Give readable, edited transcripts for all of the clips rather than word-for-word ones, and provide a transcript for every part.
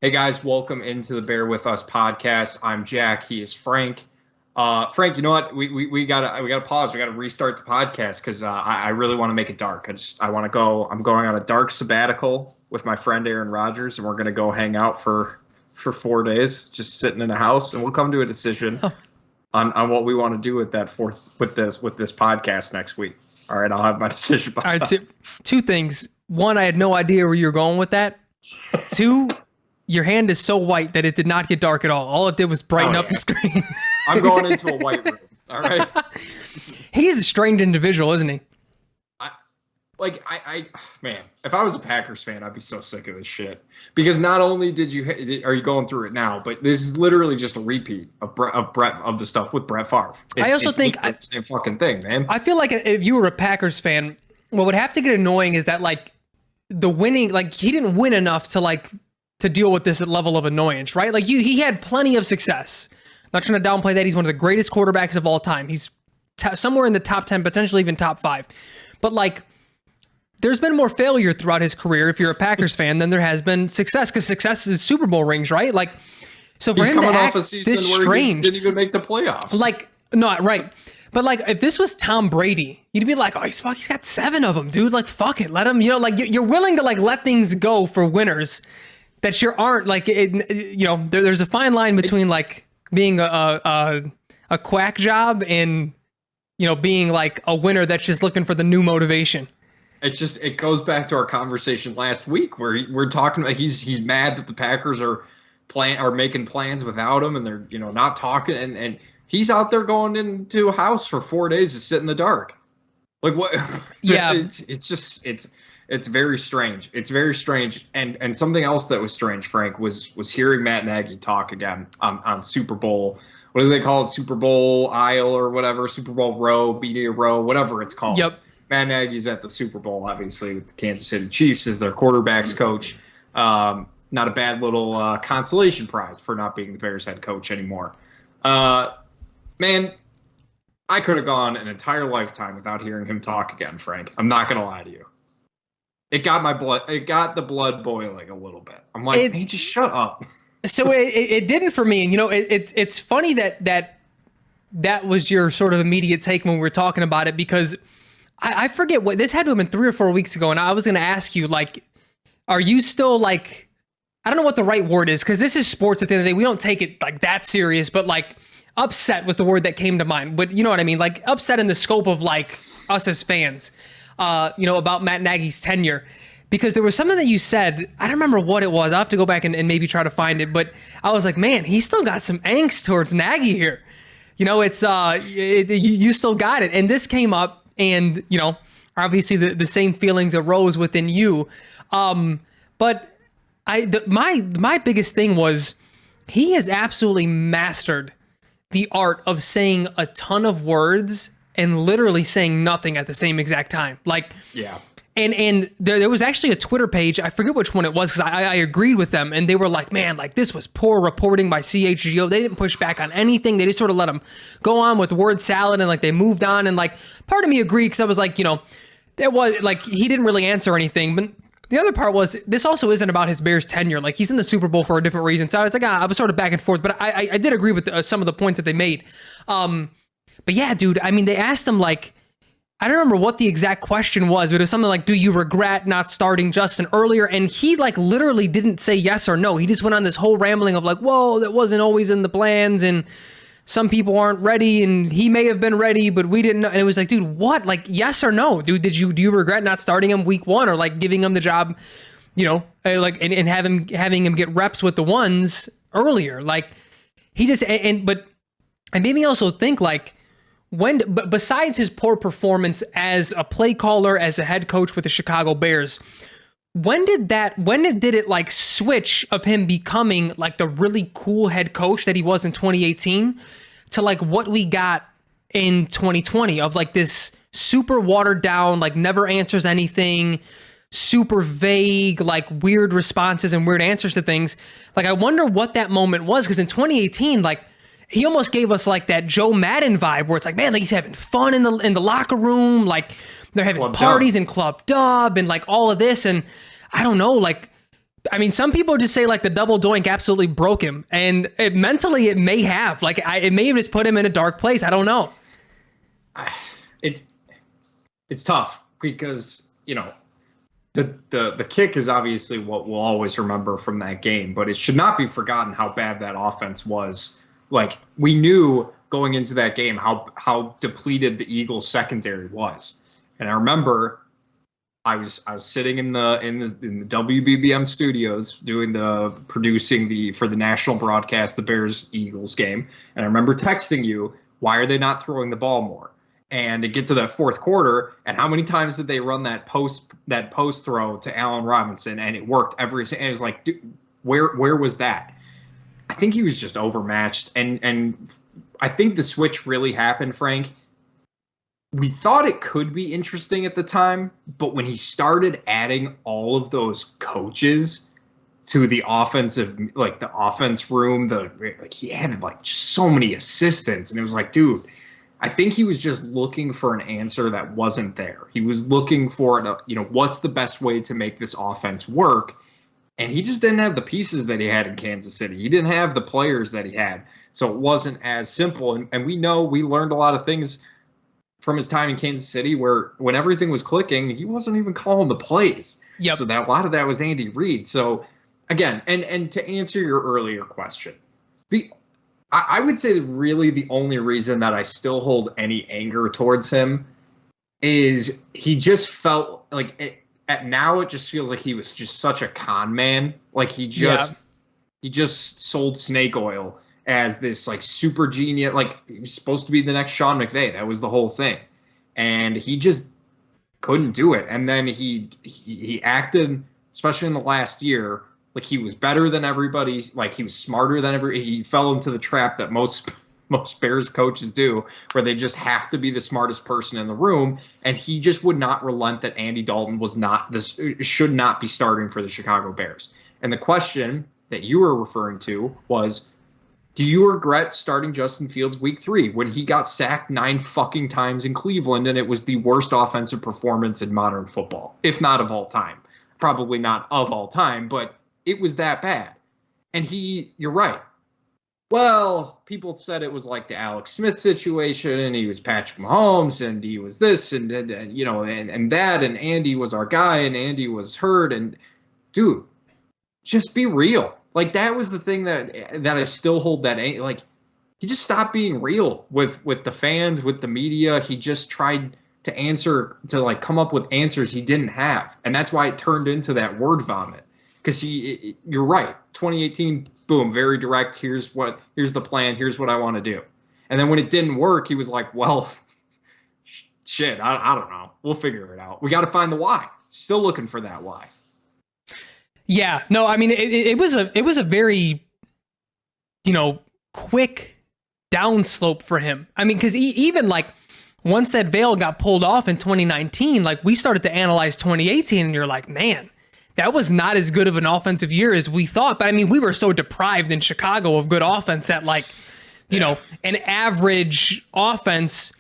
Hey guys, welcome into the Bear With Us podcast. I'm Jack. He is Frank. Frank, you know what? We gotta pause. We gotta restart the podcast because I really want to make it dark. I want to go. I'm going on a dark sabbatical with my friend Aaron Rodgers, and we're gonna go hang out for 4 days, just sitting in a house, and we'll come to a decision on what we want to do with this podcast next week. All right, I'll have my decision by All right, then. two things. One, I had no idea where you were going with that. Two, your hand is so white that it did not get dark at all. All it did was brighten up the screen. I'm going into a white room. All right. He's a strange individual, isn't he? Man, if I was a Packers fan, I'd be so sick of this shit. Because not only are you going through it now, but this is literally just a repeat of the stuff with Brett Favre. I also think the same fucking thing, man. I feel like if you were a Packers fan, what would have to get annoying is that like the winning, like he didn't win enough to deal with this level of annoyance, right? Like he had plenty of success. I'm not trying to downplay that. He's one of the greatest quarterbacks of all time. He's somewhere in the top 10, potentially even top 5. But like, there's been more failure throughout his career if you're a Packers fan than there has been success, because success is Super Bowl rings, right? Like, so for He's him coming to off act a season this where strange, he didn't even make the playoffs. like, no, right. But like, if this was Tom Brady, you'd be like, oh, he's got 7 of them, dude. Like, fuck it, let him. You know, like you're willing to like let things go for winners that you aren't. Like, there's a fine line between like being a quack job and being like a winner that's just looking for the new motivation. It goes back to our conversation last week where we're talking about he's mad that the Packers are making plans without him, and they're not talking, and he's out there going into a house for 4 days to sit in the dark. Like what? Yeah, it's very strange. It's very strange. And something else that was strange, Frank, was hearing Matt Nagy talk again on Super Bowl. What do they call it? Super Bowl aisle or whatever, Super Bowl row, media row, whatever it's called. Yep. Matt Nagy's at the Super Bowl, obviously, with the Kansas City Chiefs as their quarterback's coach. Not a bad little consolation prize for not being the Bears head coach anymore. Man, I could have gone an entire lifetime without hearing him talk again, Frank. I'm not going to lie to you. It got the blood boiling a little bit. I'm like, hey, just shut up. So it didn't for me. And, it's funny that was your sort of immediate take when we were talking about it, because I forget what this had to have been 3 or 4 weeks ago. And I was going to ask you, like, are you still like, I don't know what the right word is, because this is sports at the end of the day. We don't take it like that serious, but like upset was the word that came to mind. But you know what I mean? Like upset in the scope of like us as fans, about Matt Nagy's tenure. Because there was something that you said, I don't remember what it was. I'll have to go back and maybe try to find it. But I was like, man, he's still got some angst towards Nagy here. It's you still got it. And this came up. And, obviously the same feelings arose within you. But my biggest thing was he has absolutely mastered the art of saying a ton of words and literally saying nothing at the same exact time. Like, yeah. And there was actually a Twitter page, I forget which one it was, because I agreed with them, and they were like, man, like this was poor reporting by CHGO. They didn't push back on anything. They just sort of let them go on with word salad, and like they moved on. And like part of me agreed, because I was like, there was like he didn't really answer anything. But the other part was this also isn't about his Bears tenure. Like he's in the Super Bowl for a different reason. So I was like, I was sort of back and forth, but I did agree with some of the points that they made. But yeah, dude, I mean, they asked him like, I don't remember what the exact question was, but it was something like, do you regret not starting Justin earlier? And he like literally didn't say yes or no. He just went on this whole rambling of like, whoa, that wasn't always in the plans, and some people aren't ready, and he may have been ready, but we didn't know. And it was like, dude, what? Like, yes or no? Dude, do you regret not starting him week 1, or like giving him the job, and having him get reps with the ones earlier? Like he just, but it made me also think like, but besides his poor performance as a play caller, as a head coach with the Chicago Bears, when did it like switch of him becoming like the really cool head coach that he was in 2018 to like what we got in 2020 of like this super watered down, like never answers anything, super vague, like weird responses and weird answers to things. Like I wonder what that moment was, because in 2018, like he almost gave us like that Joe Madden vibe where it's like, man, like he's having fun in the locker room. Like they're having Club parties Dub. in Club Dub and like all of this. And I don't know, like I mean, some people just say like the double doink absolutely broke him, and mentally it may have. Like it may have just put him in a dark place. I don't know. It's tough because the kick is obviously what we'll always remember from that game, but it should not be forgotten how bad that offense was. Like we knew going into that game how depleted the Eagles secondary was, and I remember I was sitting in the WBBM studios doing producing for the national broadcast, the Bears Eagles game, and I remember texting you, why are they not throwing the ball more? And to get to that fourth quarter, and how many times did they run that post throw to Allen Robinson, and it worked every. And it was like, dude, where was that? I think he was just overmatched, and I think the switch really happened, Frank. We thought it could be interesting at the time, but when he started adding all of those coaches to the offensive, like the offense room, he had like just so many assistants, and it was like, dude. I think he was just looking for an answer that wasn't there. He was looking for, what's the best way to make this offense work? And he just didn't have the pieces that he had in Kansas City. He didn't have the players that he had. So it wasn't as simple. And we learned a lot of things from his time in Kansas City where when everything was clicking, he wasn't even calling the plays. Yep. So a lot of that was Andy Reid. So again, and to answer your earlier question, I would say that really the only reason that I still hold any anger towards him is he just felt like now it just feels like he was just such a con man. Like he just sold snake oil as this like super genius, like he was supposed to be the next Sean McVay. That was the whole thing. And he just couldn't do it. And then he acted, especially in the last year, like he was better than everybody, like he was smarter than he fell into the trap that most Bears coaches do, where they just have to be the smartest person in the room. And he just would not relent that Andy Dalton should not be starting for the Chicago Bears. And the question that you were referring to was, do you regret starting Justin Fields week 3 when he got sacked 9 fucking times in Cleveland and it was the worst offensive performance in modern football, if not of all time? Probably not of all time, but it was that bad. And you're right. Well, people said it was like the Alex Smith situation, and he was Patrick Mahomes, and he was this, and that, and Andy was our guy, and Andy was hurt. And dude, just be real. Like that was the thing that I still hold that. Like he just stopped being real with the fans, with the media. He just tried to come up with answers he didn't have, and that's why it turned into that word vomit. Because you're right. 2018, boom, very direct. Here's the plan. Here's what I want to do. And then when it didn't work, he was like, well, shit, I don't know. We'll figure it out. We got to find the why. Still looking for that why. Yeah, no, I mean, it was a very, quick downslope for him. I mean, because even like once that veil got pulled off in 2019, like we started to analyze 2018 and you're like, man, that was not as good of an offensive year as we thought. But I mean, we were so deprived in Chicago of good offense that an average offense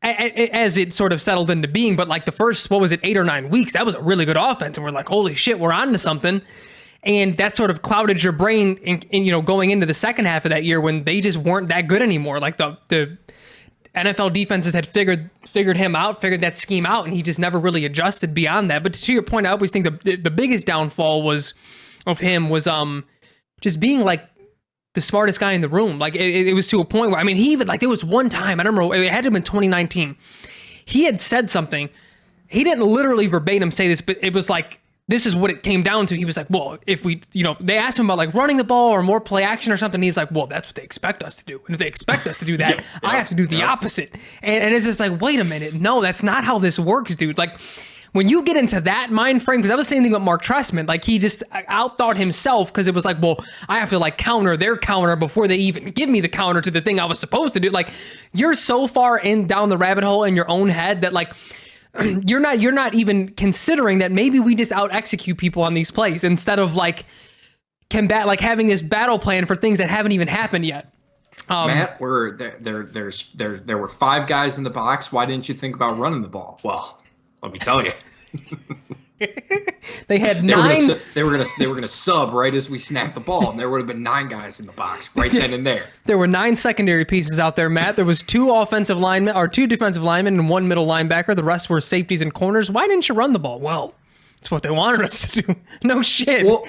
as it sort of settled into being. But like the first, 8 or 9 weeks, that was a really good offense. And we're like, holy shit, we're on to something. And that sort of clouded your brain in going into the second half of that year when they just weren't that good anymore. Like the NFL defenses had figured him out, figured that scheme out, and he just never really adjusted beyond that. But to your point, I always think the biggest downfall of him was just being like the smartest guy in the room. Like it was to a point where, I mean, he even like there was one time, I don't remember, it had to have been 2019. He had said something. He didn't literally verbatim say this, but it was like, this is what it came down to. He was like, well, if we, they asked him about like running the ball or more play action or something. He's like, well, that's what they expect us to do. And if they expect us to do that, I have to do the opposite. And it's just like, wait a minute. No, that's not how this works, dude. Like when you get into that mind frame, because I was saying thing about Mark Trestman, like he just outthought himself because it was like, well, I have to like counter their counter before they even give me the counter to the thing I was supposed to do. Like you're so far down the rabbit hole in your own head that like, you're not even considering that maybe we just out execute people on these plays instead of like having this battle plan for things that haven't even happened yet. Matt, there were 5 guys in the box. Why didn't you think about running the ball? Well, let me tell you. They had They were 9. gonna sub right as we snapped the ball, and there would have been 9 guys in the box right then and there. There were 9 secondary pieces out there, Matt. There was 2 offensive linemen, or 2 defensive linemen, and 1 middle linebacker. The rest were safeties and corners. Why didn't you run the ball? Well, it's what they wanted us to do. No shit. Well,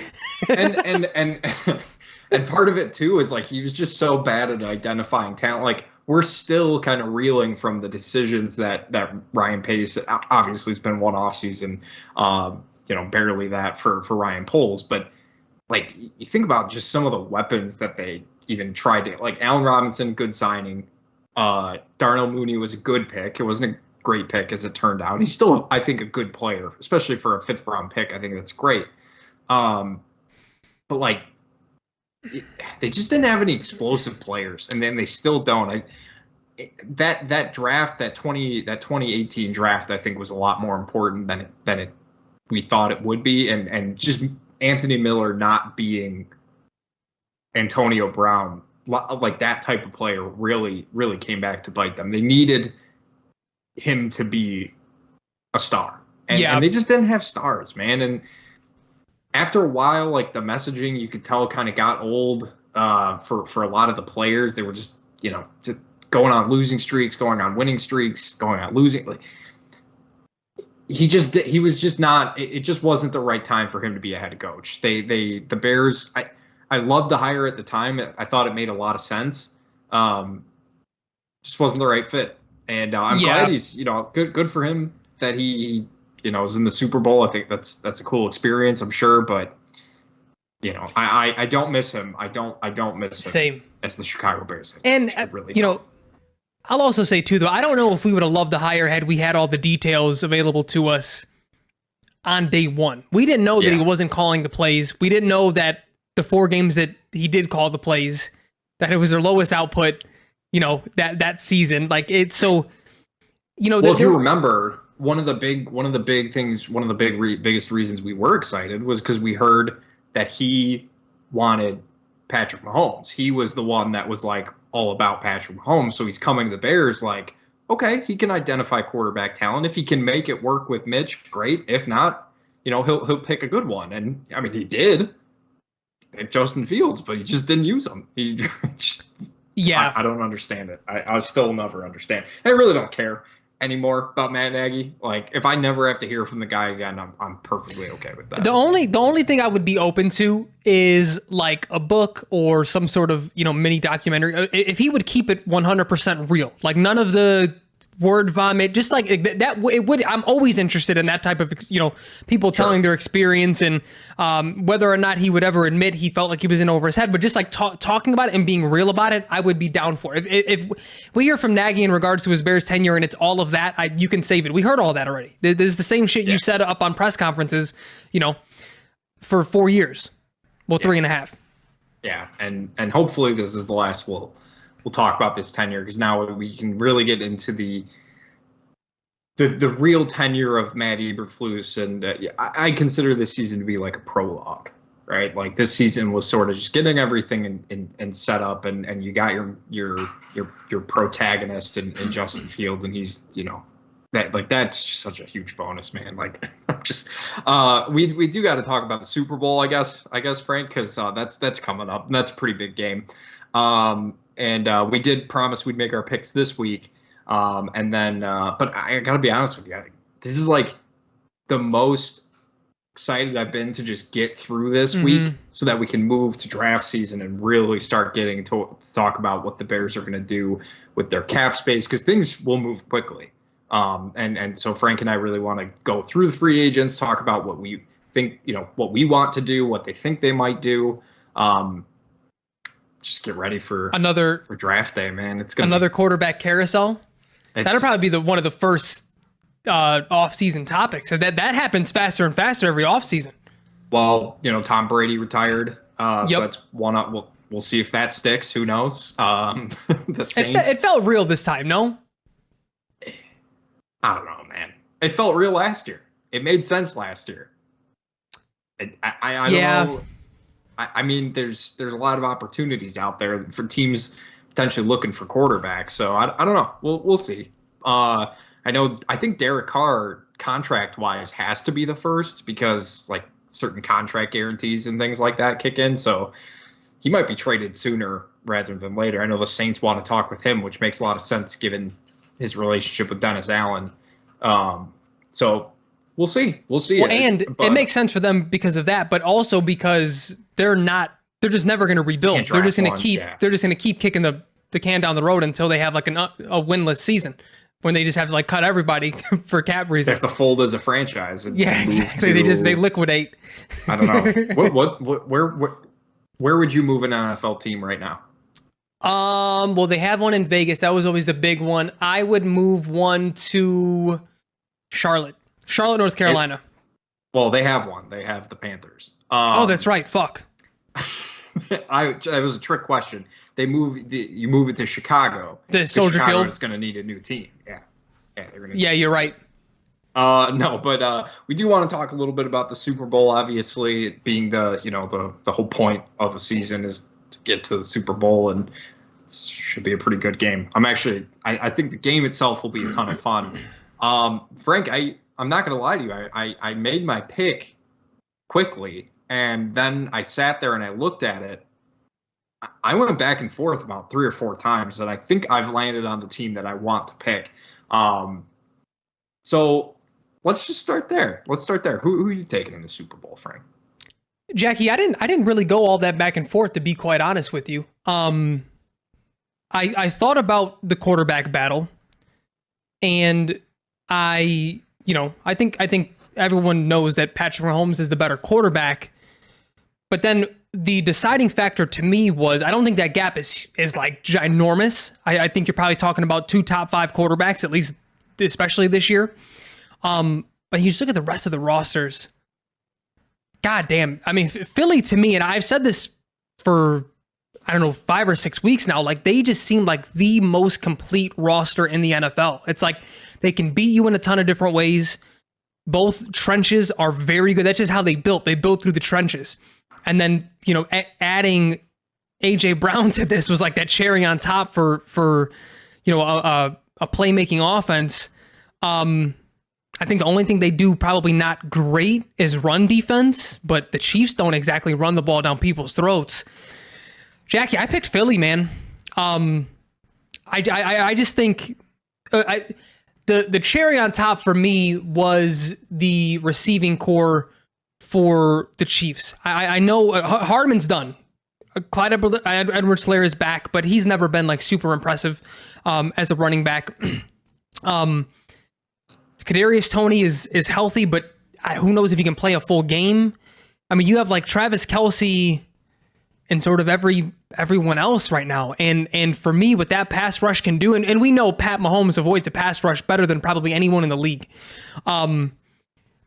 and part of it too is like he was just so bad at identifying talent. Like we're still kind of reeling from the decisions that Ryan Pace. Obviously, it's been one offseason, barely that for Ryan Poles. But like you think about just some of the weapons that they even tried to, like Allen Robinson, good signing. Darnell Mooney was a good pick. It wasn't a great pick as it turned out. He's still, I think, a good player, especially for a 5th round pick. I think that's great. But like they just didn't have any explosive players, and then they still don't. That draft, that 2018 draft, I think was a lot more important than we thought it would be, and just Anthony Miller not being Antonio Brown, like that type of player, really came back to bite them. They needed him to be a star, and they just didn't have stars, man. And after a while, like the messaging, you could tell kind of got old for a lot of the players. They were just going on losing streaks, going on winning streaks, going on losing. Like he was just not. It just wasn't the right time for him to be a head coach. The Bears. I loved the hire at the time. I thought it made a lot of sense. Just wasn't the right fit, and I'm glad he's good for him that he is in the Super Bowl. I think that's a cool experience, I'm sure, but I don't miss him. I don't miss him. Same as the Chicago Bears. And really I'll also say too, though, I don't know if we would have loved the hire had we had all the details available to us on day one. We didn't know that he wasn't calling the plays. We didn't know that the 4 games that he did call the plays, that it was their lowest output, that season. Like it's so, well, if you remember, one of the biggest reasons we were excited was because we heard that he wanted Patrick Mahomes. He was the one that was like all about Patrick Mahomes. So he's coming to the Bears like, okay, he can identify quarterback talent. If he can make it work with Mitch, great. If not, he'll pick a good one. And I mean, he did pick Justin Fields, but he just didn't use him. He just, I don't understand it. I still never understand. I really don't care anymore about Matt Nagy. Like if I never have to hear from the guy again, I'm perfectly okay with that. The only thing I would be open to is like a book or some sort of mini documentary. If he would keep it 100% real, like none of the word vomit, just like that. It would. I'm always interested in that type of people telling their experience and whether or not he would ever admit he felt like he was in over his head. But just like talking about it and being real about it, I would be down for it. If we hear from Nagy in regards to his Bears tenure and it's all of that, you can save it. We heard all that already. There's the same shit you said up on press conferences, for 4 years. Well, 3.5. Yeah, and hopefully this is the last we'll talk about this tenure, because now we can really get into the real tenure of Matt Eberflus, and I consider this season to be like a prologue, right? Like this season was sort of just getting everything and set up, and you got your protagonist in Justin Fields, and he's that's just such a huge bonus, man. Like just we do got to talk about the Super Bowl, I guess Frank, because that's coming up, and that's a pretty big game. And we did promise we'd make our picks this week. And then, but I gotta be honest with you, this is like the most excited I've been to just get through this week so that we can move to draft season and really start getting to talk about what the Bears are going to do with their cap space, because things will move quickly. And so Frank and I really want to go through the free agents, talk about what we think, what we want to do, what they think they might do. Just get ready for draft day, man. It's gonna another quarterback carousel. That'll probably be one of the first off-season topics. So that happens faster and faster every off-season. Well, Tom Brady retired, so that's one up. We'll see if that sticks. Who knows? The Saints. It felt real this time, no? I don't know, man. It felt real last year. It made sense last year. I don't know. I mean, there's a lot of opportunities out there for teams potentially looking for quarterbacks. So I don't know. We'll see. I think Derek Carr contract wise has to be the first because like certain contract guarantees and things like that kick in. So he might be traded sooner rather than later. I know the Saints want to talk with him, which makes a lot of sense given his relationship with Dennis Allen. So we'll see. We'll see. Well, and it makes sense for them because of that, but also because they're just never going to rebuild. They're just going to keep kicking the can down the road until they have like a winless season when they just have to like cut everybody for cap reasons. They have to fold as a franchise. Yeah, exactly. They liquidate. I don't know. Where would you move an NFL team right now? Well, they have one in Vegas. That was always the big one. I would move one to Charlotte, North Carolina. Well, they have one. They have the Panthers. Oh, that's right. Fuck. That was a trick question. You move it to Chicago. The Soldier Field is going to need a new team. Yeah, you're right. No, but we do want to talk a little bit about the Super Bowl. Obviously, it being the whole point of the season is to get to the Super Bowl, and it should be a pretty good game. I think the game itself will be a ton of fun. Frank, I'm not going to lie to you. I made my pick quickly, and then I sat there and I looked at it. I went back and forth about 3 or 4 times, and I think I've landed on the team that I want to pick. So let's just start there. Who are you taking in the Super Bowl, Frank? Jackie, I didn't really go all that back and forth, to be quite honest with you. I thought about the quarterback battle, and I think everyone knows that Patrick Mahomes is the better quarterback. But then the deciding factor to me was I don't think that gap is like ginormous. I think you're probably talking about 2 top 5 quarterbacks, at least especially this year. But you just look at the rest of the rosters. God damn. I mean, Philly to me, and I've said this for, 5 or 6 weeks now, like they just seem like the most complete roster in the NFL. It's like they can beat you in a ton of different ways. Both trenches are very good. That's just how they built. They built through the trenches. And then, adding AJ Brown to this was like that cherry on top for a playmaking offense. I think the only thing they do probably not great is run defense, but the Chiefs don't exactly run the ball down people's throats. Jackie, I picked Philly, man. I just think the cherry on top for me was the receiving core for the Chiefs. I know Hardman's done. Clyde Edwards-Helaire is back, but he's never been like super impressive as a running back. Kadarius Toney is healthy, but who knows if he can play a full game. I mean, you have like Travis Kelce and sort of everyone else right now. And for me, what that pass rush can do, and we know Pat Mahomes avoids a pass rush better than probably anyone in the league.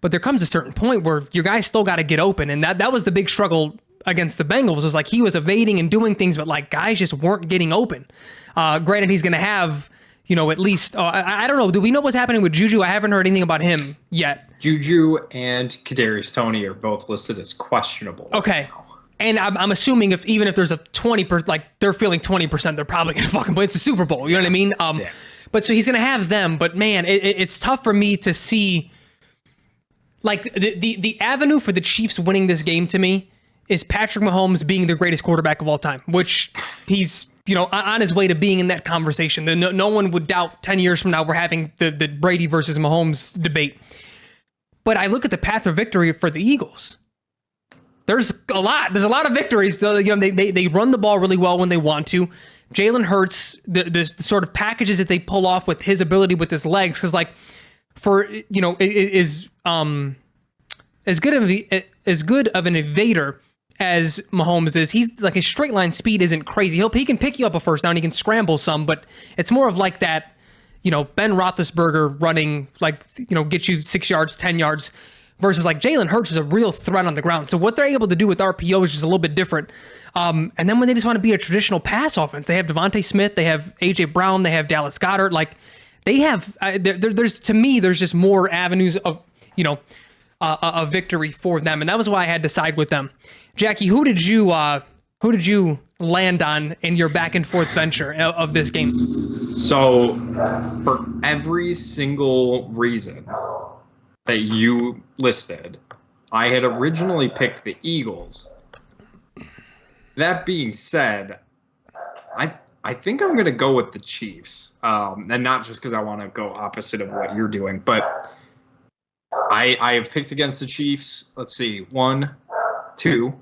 But there comes a certain point where your guys still got to get open. And that was the big struggle against the Bengals, was like he was evading and doing things, but like guys just weren't getting open. Granted, he's going to have, at least, I don't know. Do we know what's happening with Juju? I haven't heard anything about him yet. Juju and Kadarius Toney are both listed as questionable. Okay. And I'm assuming even if there's a 20%, like they're feeling 20%, they're probably going to fucking play. It's the Super Bowl. You know what I mean? Yeah. But so he's going to have them. But man, it's tough for me to see. Like the avenue for the Chiefs winning this game to me is Patrick Mahomes being the greatest quarterback of all time, which he's, on his way to being in that conversation. No one would doubt 10 years from now we're having the Brady versus Mahomes debate. But I look at the path to victory for the Eagles. There's a lot of victories. So, they run the ball really well when they want to. Jalen Hurts, the sort of packages that they pull off with his ability with his legs, because like is as good of an evader as Mahomes is. He's like, his straight line speed isn't crazy. He can pick you up a first down. He can scramble some, but it's more of like that, Ben Roethlisberger running, like, get you 6 yards, 10 yards, versus like Jalen Hurts is a real threat on the ground. So what they're able to do with RPO is just a little bit different. And then when they just want to be a traditional pass offense, they have Devontae Smith, they have AJ Brown, they have Dallas Goedert. Like they have, there's to me, there's just more avenues of, a victory for them. And that was why I had to side with them. Jackie, who did you land on in your back and forth venture of this game? So for every single reason that you listed, I had originally picked the Eagles. That being said, I think I'm going to go with the Chiefs, and not just because I want to go opposite of what you're doing, but I have picked against the Chiefs. Let's see, two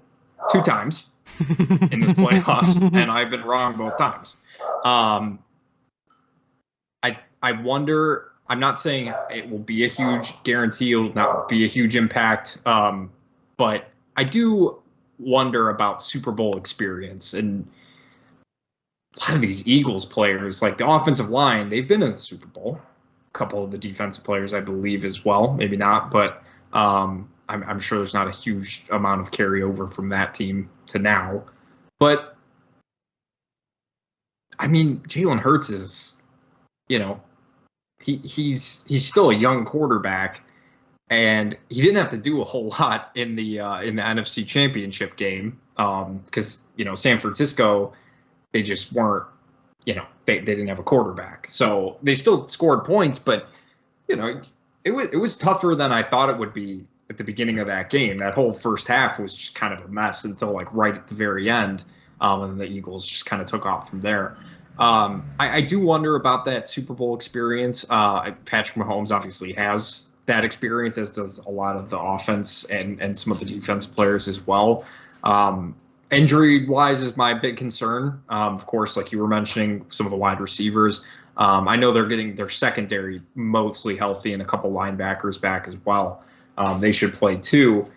times in this playoffs, and I've been wrong both times. I wonder. I'm not saying it will be a huge guarantee. It will not be a huge impact, but I do wonder about Super Bowl experience. And a lot of these Eagles players, like the offensive line, they've been in the Super Bowl. A couple of the defensive players, I believe, as well. Maybe not, but I'm sure there's not a huge amount of carryover from that team to now. But I mean, Jalen Hurts is, he's still a young quarterback, and he didn't have to do a whole lot in the NFC Championship game because San Francisco, they just weren't, they didn't have a quarterback, so they still scored points, but it was tougher than I thought it would be at the beginning of that game. That whole first half was just kind of a mess until like right at the very end, and the Eagles just kind of took off from there. I do wonder about that Super Bowl experience. Patrick Mahomes obviously has that experience, as does a lot of the offense and some of the defensive players as well. Injury-wise is my big concern. Of course, like you were mentioning, some of the wide receivers. I know they're getting their secondary mostly healthy and a couple linebackers back as well. They should play too.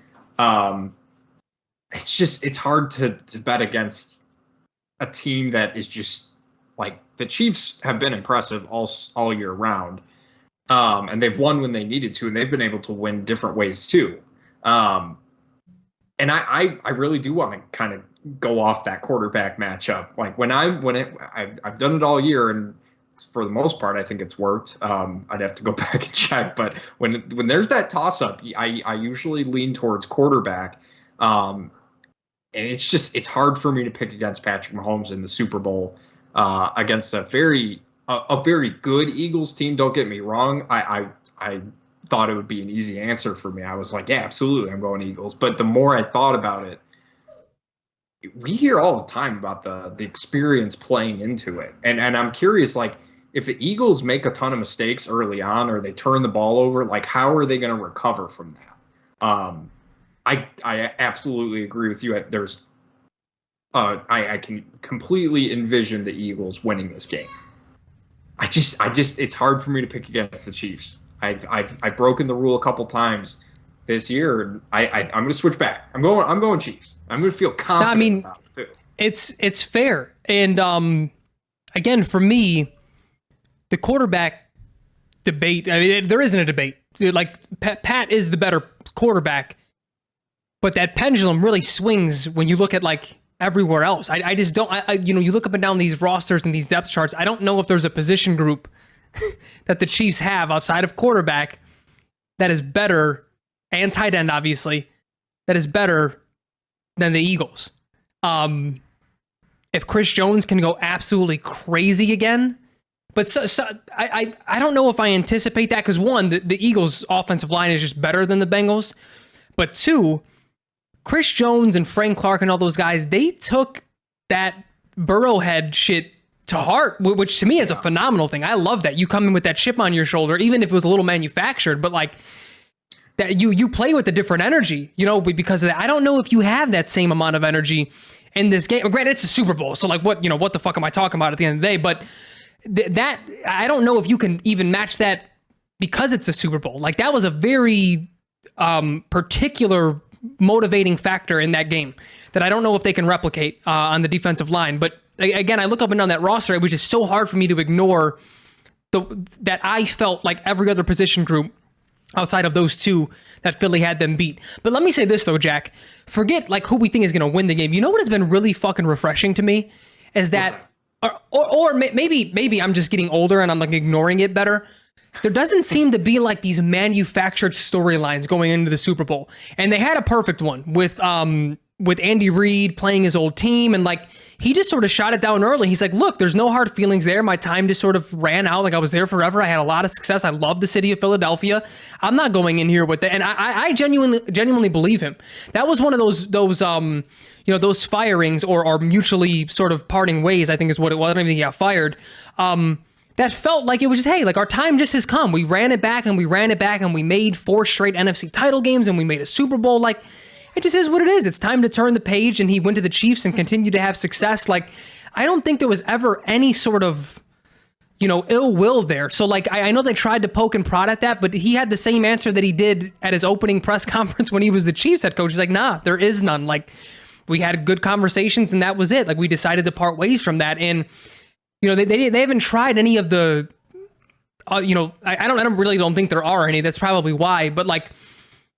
It's hard to bet against a team that is just like the Chiefs have been impressive all year round. And they've won when they needed to, and they've been able to win different ways too. And I really do want to kind of go off that quarterback matchup. Like I've done it all year, and for the most part, I think it's worked. I'd have to go back and check, but when there's that toss up, I usually lean towards quarterback. And it's hard for me to pick against Patrick Mahomes in the Super Bowl against a very good Eagles team. Don't get me wrong. I thought it would be an easy answer for me. I was like, yeah, absolutely, I'm going Eagles. But the more I thought about it, we hear all the time about the experience playing into it. And I'm curious, like, if the Eagles make a ton of mistakes early on or they turn the ball over, like, how are they going to recover from that? I absolutely agree with you. I can completely envision the Eagles winning this game. I just it's hard for me to pick against the Chiefs. I've broken the rule a couple times this year, and I'm going to switch back. I'm going Chiefs. I'm going to feel confident about it too. It's fair, and again, for me, the quarterback debate. I mean, there isn't a debate. Like Pat is the better quarterback, but that pendulum really swings when you look at like everywhere else. I just don't. You look up and down these rosters and these depth charts. I don't know if there's a position group that the Chiefs have outside of quarterback that is better, and tight end, obviously, that is better than the Eagles. If Chris Jones can go absolutely crazy again, but I don't know if I anticipate that, because one, the Eagles' offensive line is just better than the Bengals, but two, Chris Jones and Frank Clark and all those guys, they took that Burrowhead shit to heart, which to me is a phenomenal thing. I love that. You come in with that chip on your shoulder, even if it was a little manufactured, but like that you play with a different energy, because of that. I don't know if you have that same amount of energy in this game. Granted, it's a Super Bowl, so like what the fuck am I talking about at the end of the day? But that I don't know if you can even match that because it's a Super Bowl. Like that was a very particular motivating factor in that game that I don't know if they can replicate on the defensive line. But again, I look up and down that roster, it was just so hard for me to ignore that I felt like every other position group outside of those two that Philly had them beat. But let me say this though, Jack, forget like who we think is going to win the game. You know what has been really fucking refreshing to me is that, or maybe I'm just getting older and I'm like ignoring it better. There doesn't seem to be like these manufactured storylines going into the Super Bowl. And they had a perfect one with with Andy Reid playing his old team, and like he just sort of shot it down early. He's like, look, there's no hard feelings there. My time just sort of ran out. Like I was there forever. I had a lot of success. I love the city of Philadelphia. I'm not going in here with that. And I genuinely believe him. That was one of those firings or mutually sort of parting ways, I think is what it was. I don't even think he got fired. That felt like it was just, hey, like our time just has come. We ran it back and we ran it back and we made 4 straight NFC title games and we made a Super Bowl. Like, it just is what it is. It's time to turn the page, and he went to the Chiefs and continued to have success. Like, I don't think there was ever any sort of, ill will there. So, like, I know they tried to poke and prod at that, but he had the same answer that he did at his opening press conference when he was the Chiefs head coach. He's like, nah, there is none. Like, we had good conversations and that was it. Like, we decided to part ways from that. And, they haven't tried any of the, I don't think there are any. That's probably why. But like,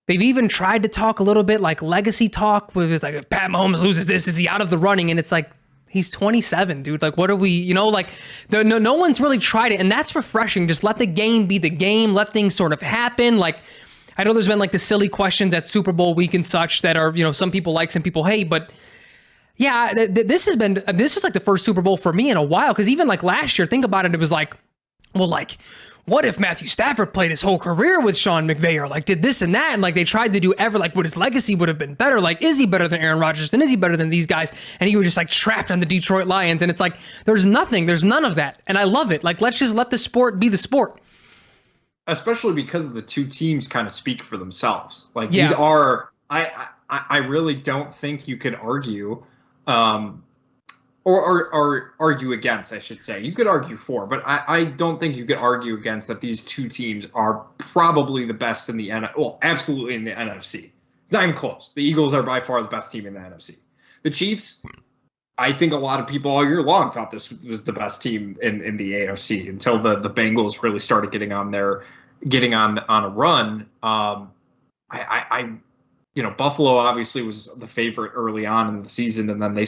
they've even tried to talk a little bit like legacy talk, where it's like, if Pat Mahomes loses this, is he out of the running? And it's like, he's 27, dude. Like, what are we, no one's really tried it. And that's refreshing. Just let the game be the game. Let things sort of happen. Like, I know there's been like the silly questions at Super Bowl week and such that are, some people like, some people hate, but yeah, this was like the first Super Bowl for me in a while. Cause even like last year, think about it. It was like, well, like, what if Matthew Stafford played his whole career with Sean McVay, or like did this and that? And like, they tried to do like what his legacy would have been better. Like, is he better than Aaron Rodgers? And is he better than these guys? And he was just like trapped on the Detroit Lions. And it's like, there's none of that. And I love it. Like, let's just let the sport be the sport. Especially because the two teams kind of speak for themselves. Like, these are, I really don't think you could argue, or argue against, I should say. You could argue for, but I don't think you could argue against that these two teams are probably the best in the absolutely in the NFC. It's not even close. The Eagles are by far the best team in the NFC. The Chiefs, I think a lot of people all year long thought this was the best team in the AFC until the Bengals really started getting on a run. Buffalo obviously was the favorite early on in the season, and then they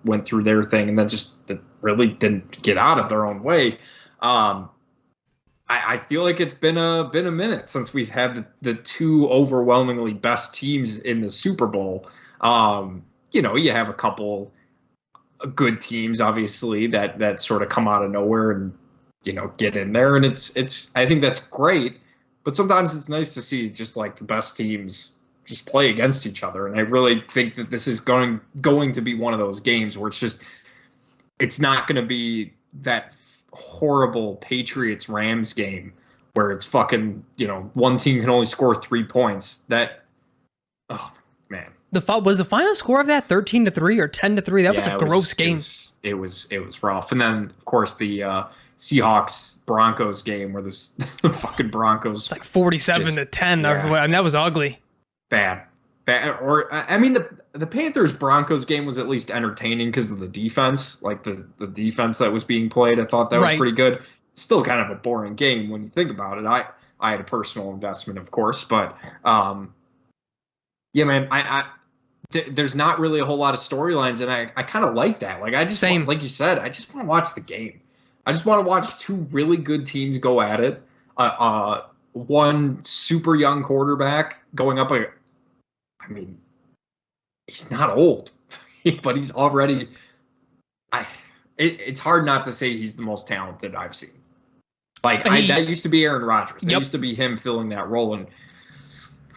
went through their thing, and then just really didn't get out of their own way. I feel like it's been a minute since we've had the two overwhelmingly best teams in the Super Bowl. You have a couple good teams, obviously, that sort of come out of nowhere and get in there, and it's I think that's great. But sometimes it's nice to see just like the best teams just play against each other. And I really think that this is going to be one of those games where it's not going to be that horrible Patriots-Rams game where it's fucking, one team can only score 3 points. Oh man. Was the final score of that 13-3 or 10-3? That was a gross game. It was rough. And then of course the Seahawks Broncos game where the fucking Broncos. It's like 47-10. Yeah. That was ugly. Bad. Or I mean, the Panthers Broncos game was at least entertaining because of the defense, like the defense that was being played. I thought that was pretty good. Still kind of a boring game when you think about it. I had a personal investment, of course, but yeah, man, there's not really a whole lot of storylines, and I kind of like that. Like like you said, I just want to watch the game. I just want to watch two really good teams go at it. One super young quarterback going up he's not old, but he's already. It's hard not to say he's the most talented I've seen. That used to be Aaron Rodgers. That used to be him filling that role, and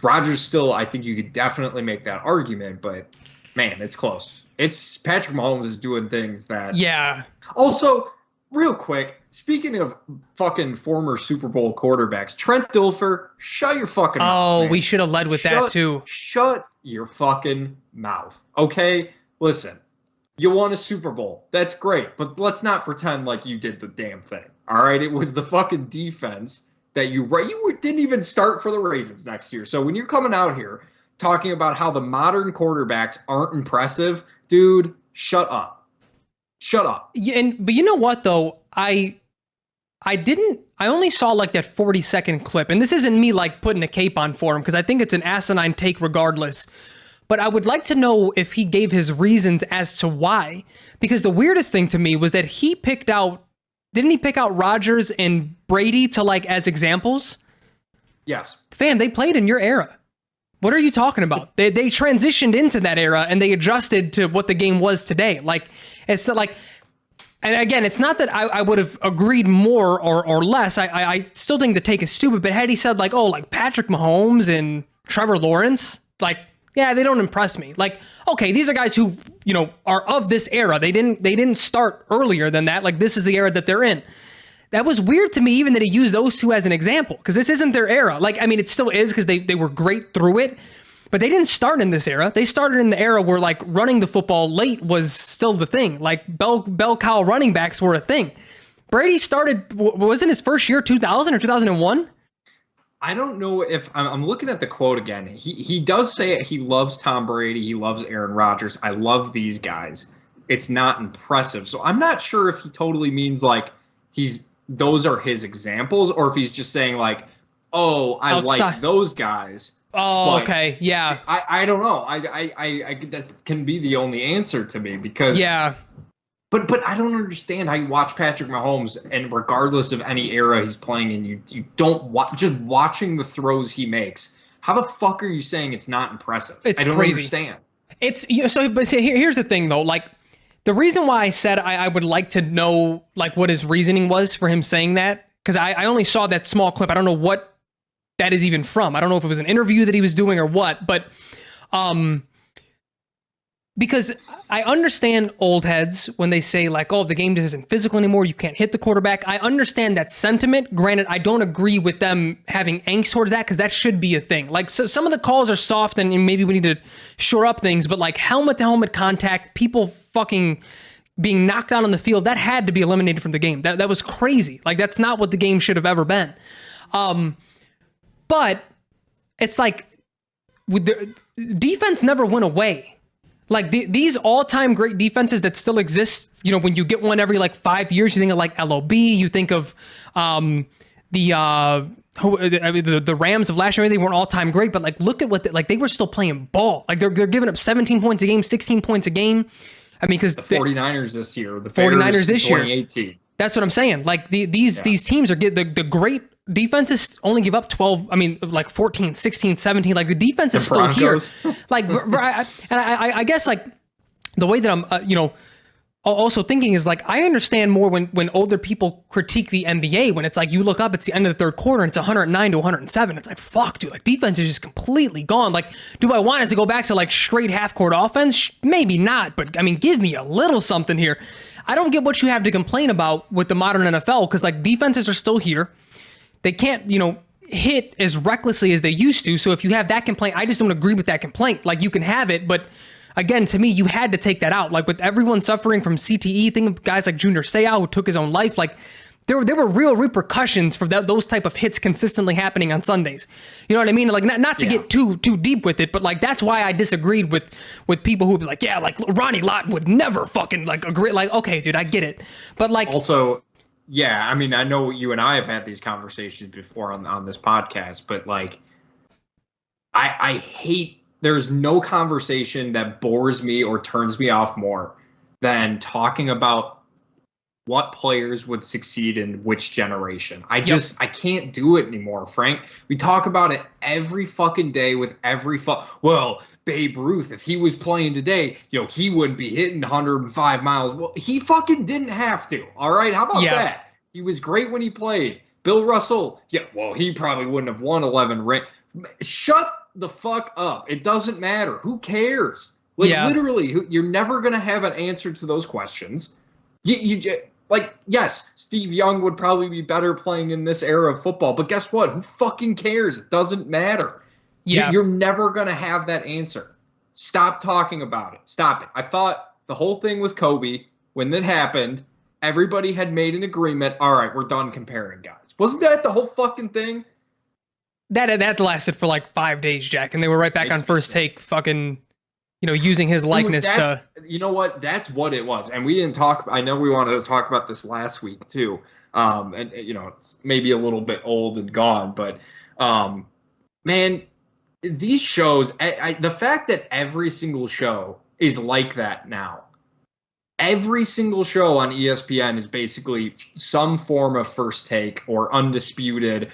Rodgers still. I think you could definitely make that argument, but man, it's close. It's Patrick Mahomes is doing things that. Yeah. Also, real quick, speaking of fucking former Super Bowl quarterbacks, Trent Dilfer, shut your fucking mouth. Oh, we should have led with that too. Shut your fucking mouth. Okay? Listen, you won a Super Bowl. That's great, but let's not pretend like you did the damn thing. All right? It was the fucking defense that you didn't even start for the Ravens next year. So when you're coming out here talking about how the modern quarterbacks aren't impressive, dude, shut up. Shut up. Yeah, but you know what though? I only saw like that 40-second clip, and this isn't me like putting a cape on for him because I think it's an asinine take regardless. But I would like to know if he gave his reasons as to why. Because the weirdest thing to me was that didn't he pick out Rodgers and Brady to like as examples? Yes. Fam, they played in your era. What are you talking about? They transitioned into that era and they adjusted to what the game was today. Like, it's not like, and again, it's not that I would have agreed more or less. I still think the take is stupid, but had he said like, oh, like Patrick Mahomes and Trevor Lawrence, like, yeah, they don't impress me. Like, okay, these are guys who, you know, are of this era. They didn't start earlier than that. Like, this is the era that they're in. That was weird to me, even that he used those two as an example, because this isn't their era. Like, I mean, it still is because they were great through it, but they didn't start in this era. They started in the era where like running the football late was still the thing. Like bell cow running backs were a thing. Brady started, was it his first year, 2000 or 2001? I don't know if I'm looking at the quote again. He does say it. He loves Tom Brady. He loves Aaron Rodgers. I love these guys. It's not impressive. So I'm not sure if he totally means like those are his examples, or if he's just saying like, oh, I like those guys. Oh, okay. Yeah. I don't know. I that can be the only answer to me, because yeah. But I don't understand how you watch Patrick Mahomes, and regardless of any era he's playing in, you don't watch, just watching the throws he makes. How the fuck are you saying it's not impressive? It's I don't crazy. understand. It's, you know, so, but here's the thing though, like the reason why I said I would like to know like what his reasoning was for him saying that, because I only saw that small clip. I don't know what that is even from. I don't know if it was an interview that he was doing or what, but because I understand old heads when they say like, oh, the game just isn't physical anymore, you can't hit the quarterback. I understand that sentiment. Granted, I don't agree with them having angst towards that, because that should be a thing. Like, so some of the calls are soft and maybe we need to shore up things, but like helmet to helmet contact, people fucking being knocked out on the field, that had to be eliminated from the game. That was crazy. Like, that's not what the game should have ever been. But it's like with the defense never went away. Like these all-time great defenses that still exist, you know, when you get one every like 5 years, you think of like LOB, you think of the Rams of last year. They weren't all-time great, but like look at what they were still playing ball. Like they're giving up 17 points a game, 16 points a game. I mean, because the 49ers this year, the 49ers this year, 2018. That's what I'm saying. Like these teams are the great defenses only give up 12, I mean, like 14, 16, 17. Like the defense is still here. Like, I guess like the way that I'm, you know, also thinking is like, I understand more when older people critique the NBA, when it's like, you look up, it's the end of the third quarter and it's 109 to 107. It's like, fuck, dude, like defense is just completely gone. Like, do I want it to go back to like straight half court offense? Maybe not, but I mean, give me a little something here. I don't get what you have to complain about with the modern NFL, because like defenses are still here. They can't, you know, hit as recklessly as they used to. So if you have that complaint, I just don't agree with that complaint. Like, you can have it, but again, to me, you had to take that out. Like, with everyone suffering from CTE, think of guys like Junior Seau, who took his own life. Like, there were real repercussions for those type of hits consistently happening on Sundays. You know what I mean? Like, not to get too deep with it, but like that's why I disagreed with people who would be like, yeah, like Ronnie Lott would never fucking like agree. Like, okay, dude, I get it, but like also. Yeah, I mean, I know you and I have had these conversations before on this podcast, but like, I hate, there's no conversation that bores me or turns me off more than talking about what players would succeed in which generation. I can't do it anymore, Frank. We talk about it every fucking day with every well, Babe Ruth, if he was playing today, you know, he wouldn't be hitting 105 miles. Well, he fucking didn't have to. All right. How about that? He was great when he played. Bill Russell. Yeah. Well, he probably wouldn't have won 11 rings. Shut the fuck up. It doesn't matter. Who cares? Like literally, you're never going to have an answer to those questions. Like, yes, Steve Young would probably be better playing in this era of football, but guess what? Who fucking cares? It doesn't matter. Yeah. You're never going to have that answer. Stop talking about it. Stop it. I thought the whole thing with Kobe, when that happened, everybody had made an agreement. All right, we're done comparing guys. Wasn't that the whole fucking thing? That lasted for like 5 days, Jack, and they were right back on First Take fucking, you know, using his likeness. You know what? That's what it was. And we didn't talk. I know we wanted to talk about this last week too. And you know, it's maybe a little bit old and gone, but man, these shows, the fact that every single show is like that now. Every single show on ESPN is basically some form of First Take or Undisputed.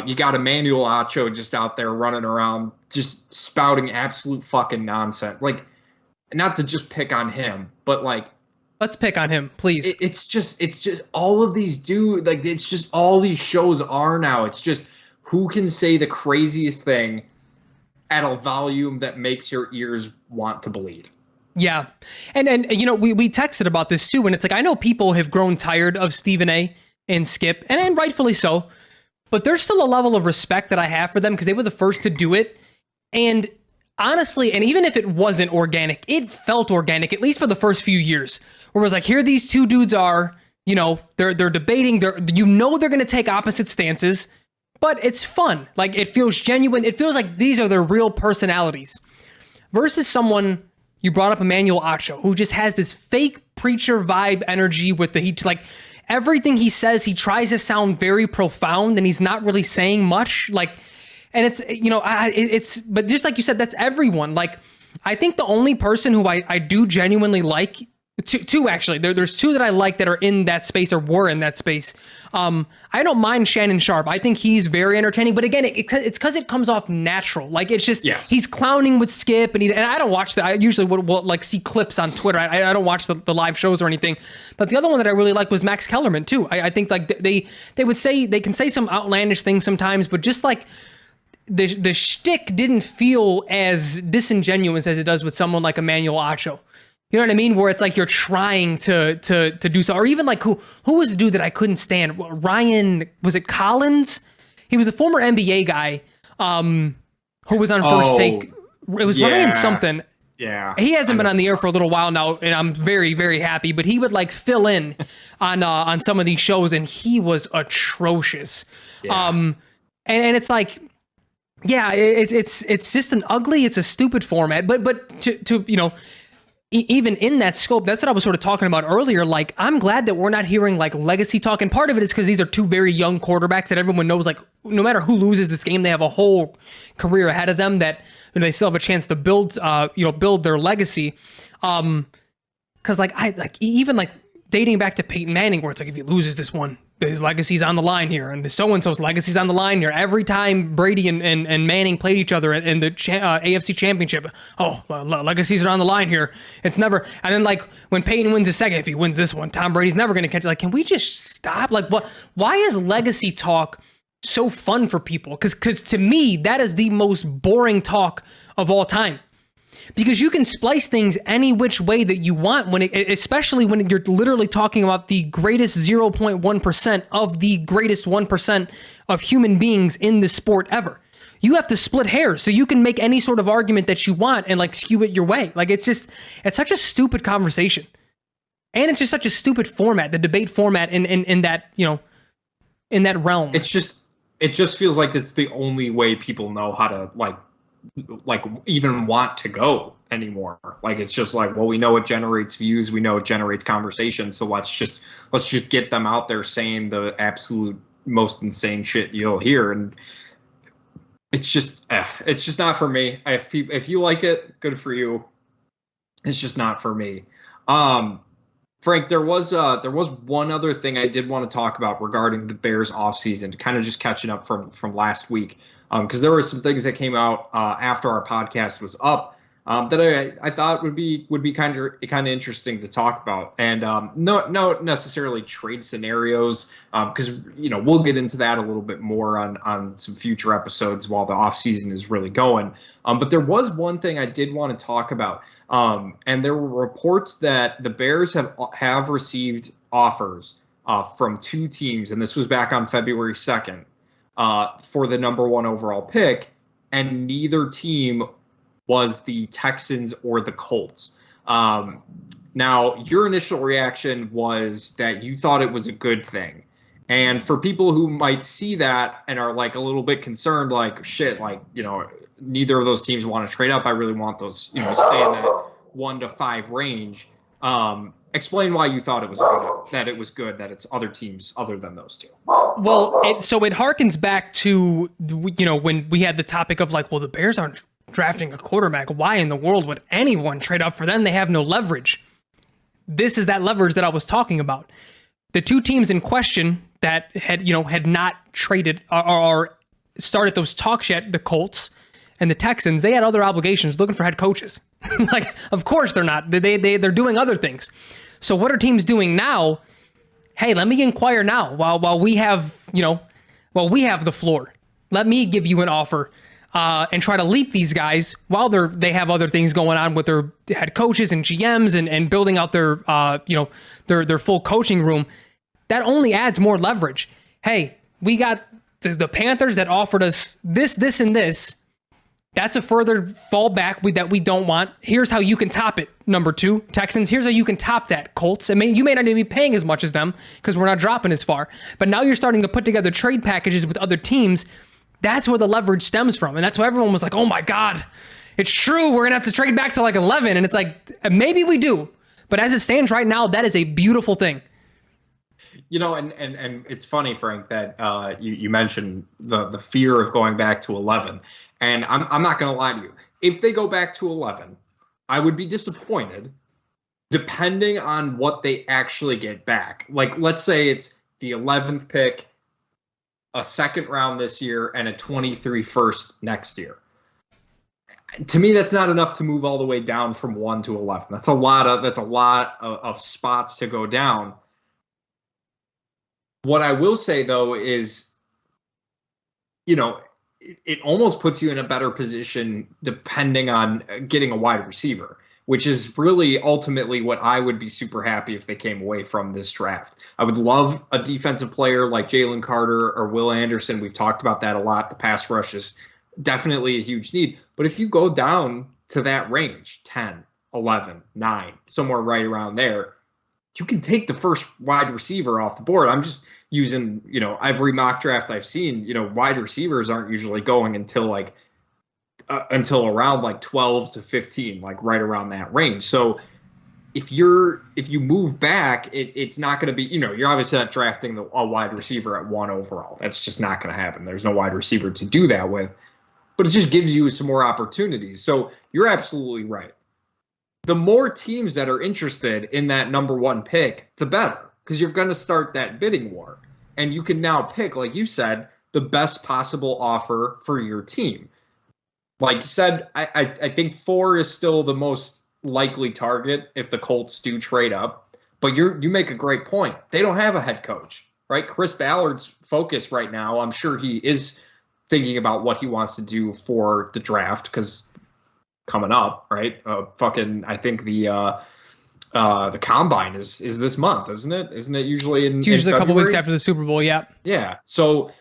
You got Emmanuel Acho just out there running around, just spouting absolute fucking nonsense. Like, not to just pick on him, but like, let's pick on him, please. It's just all of these dudes. Like, it's just all these shows are now. It's just who can say the craziest thing at a volume that makes your ears want to bleed. Yeah. And you know, we texted about this too, and it's like, I know people have grown tired of Stephen A and Skip, and rightfully so, but there's still a level of respect that I have for them because they were the first to do it. And honestly, and even if it wasn't organic, it felt organic, at least for the first few years, where it was like, here these two dudes are, you know, they're debating, they're going to take opposite stances, but it's fun. Like, it feels genuine. It feels like these are their real personalities versus someone, you brought up Emmanuel Acho, who just has this fake preacher vibe energy with like everything he says, he tries to sound very profound and he's not really saying much. Like, and it's, you know, but just like you said, that's everyone. Like, I think the only person who I do genuinely like, two actually, there's two that I like that are in that space or were in that space. I don't mind Shannon Sharpe. I think he's very entertaining, but again, it's because it comes off natural. Like, it's just, he's clowning with Skip and I don't watch that. I usually will like see clips on Twitter. I don't watch the live shows or anything, but the other one that I really like was Max Kellerman too. I think like they would say, they can say some outlandish things sometimes, but just like, the shtick didn't feel as disingenuous as it does with someone like Emmanuel Acho. You know what I mean? Where it's like you're trying to do so, or even like who was the dude that I couldn't stand? Ryan, was it Collins? He was a former NBA guy who was on First Take. It was Ryan something. Yeah. He hasn't been on the air for a little while now, and I'm very, very happy. But he would like fill in on some of these shows, and he was atrocious. Yeah. And it's like, yeah, it's just it's a stupid format. But to you know, even in that scope, that's what I was sort of talking about earlier. Like, I'm glad that we're not hearing like legacy talk. And part of it is because these are two very young quarterbacks that everyone knows, like, no matter who loses this game, they have a whole career ahead of them that, you know, they still have a chance to build their legacy. Cause like, even like dating back to Peyton Manning, where it's like, if he loses this one, his legacy's on the line here, and so-and-so's legacy's on the line here. Every time Brady and Manning played each other in the AFC Championship, legacies are on the line here. It's never, and then like when Peyton wins a second, if he wins this one, Tom Brady's never going to catch it. Like, can we just stop? Like, what? Why is legacy talk so fun for people? Because to me, that is the most boring talk of all time. Because you can splice things any which way that you want, especially when you're literally talking about the greatest 0.1% of the greatest 1% of human beings in the sport ever. You have to split hairs so you can make any sort of argument that you want and like skew it your way. Like, it's such a stupid conversation. And it's just such a stupid format, the debate format in that, you know, in that realm. It just feels like it's the only way people know how to like even want to go anymore. Like, it's just like, well, we know it generates views, we know it generates conversation, so let's just get them out there saying the absolute most insane shit you'll hear. And it's just not for me. If you like it, good for you. It's just not for me. Frank, there was one other thing I did want to talk about regarding the Bears offseason, kind of just catching up from last week. Because there were some things that came out after our podcast was up that I thought would be kind of interesting to talk about, and no necessarily trade scenarios, because you know, we'll get into that a little bit more on some future episodes while the off season is really going. But there was one thing I did want to talk about, and there were reports that the Bears have received offers from two teams, and this was back on February 2nd. For the number one overall pick, and neither team was the Texans or the Colts. Now, your initial reaction was that you thought it was a good thing. And for people who might see that and are like a little bit concerned, like, shit, like, you know, neither of those teams want to trade up. I really want those, you know, stay in that 1 to 5 range. Explain why you thought it was good that it's other teams other than those two. Well, it harkens back to, you know, when we had the topic of like, well, the Bears aren't drafting a quarterback. Why in the world would anyone trade up for them? They have no leverage. This is that leverage that I was talking about. The two teams in question that had not traded or started those talks yet, the Colts and the Texans, they had other obligations looking for head coaches. Like, of course they're not. They're doing other things. So what are teams doing now? Hey, let me inquire now while we have the floor. Let me give you an offer and try to leap these guys while they have other things going on with their head coaches and GMs and building out their full coaching room. That only adds more leverage. Hey, we got the Panthers that offered us this, and this. That's a further fallback that we don't want. Here's how you can top it. Number 2, Texans. Here's how you can top that, Colts. You may not even be paying as much as them because we're not dropping as far. But now you're starting to put together trade packages with other teams. That's where the leverage stems from. And that's why everyone was like, oh my God, it's true. We're going to have to trade back to like 11. And it's like, maybe we do. But as it stands right now, that is a beautiful thing. And it's funny, Frank, that you mentioned the fear of going back to 11. And I'm not going to lie to you. If they go back to 11, I would be disappointed depending on what they actually get back. Like, let's say it's the 11th pick, a second round this year, and a 23 first next year. To me, that's not enough to move all the way down from 1 to 11. That's a lot of spots to go down. What I will say, though, is, it almost puts you in a better position depending on getting a wide receiver, which is really ultimately what I would be super happy if they came away from this draft. I would love a defensive player like Jalen Carter or Will Anderson. We've talked about that a lot. The pass rush is definitely a huge need. But if you go down to that range, 10, 11, 9, somewhere right around there, you can take the first wide receiver off the board. I'm just using, every mock draft I've seen, wide receivers aren't usually going until around like 12 to 15, like right around that range. So if you move back, it's not going to be, you're obviously not drafting a wide receiver at 1 overall. That's just not going to happen. There's no wide receiver to do that with, but it just gives you some more opportunities. So you're absolutely right. The more teams that are interested in that number 1 pick, the better, because you're going to start that bidding war. And you can now pick, like you said, the best possible offer for your team. Like you said, I think 4 is still the most likely target if the Colts do trade up. But you make a great point. They don't have a head coach, right? Chris Ballard's focus right now, I'm sure he is thinking about what he wants to do for the draft, because coming up, right? I think the combine is this month, isn't it? Isn't it usually It's usually a couple weeks after the Super Bowl, yeah. Yeah. So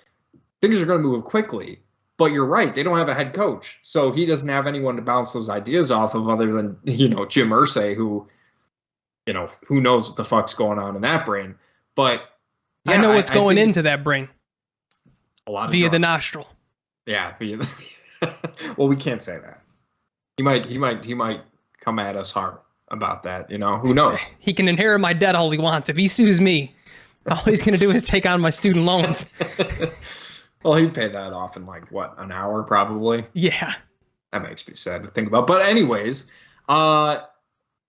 things are going to move quickly. But you're right, they don't have a head coach. So he doesn't have anyone to bounce those ideas off of other than, Jim Irsay, who knows what the fuck's going on in that brain. But yeah, I know what's going into that brain. A lot via the nostril. Yeah, well, we can't say that. He might come at us hard about that, who knows? He can inherit my debt all he wants. If he sues me, all he's going to do is take on my student loans. Well, he'd pay that off in an hour probably. Yeah. That makes me sad to think about. But anyways, I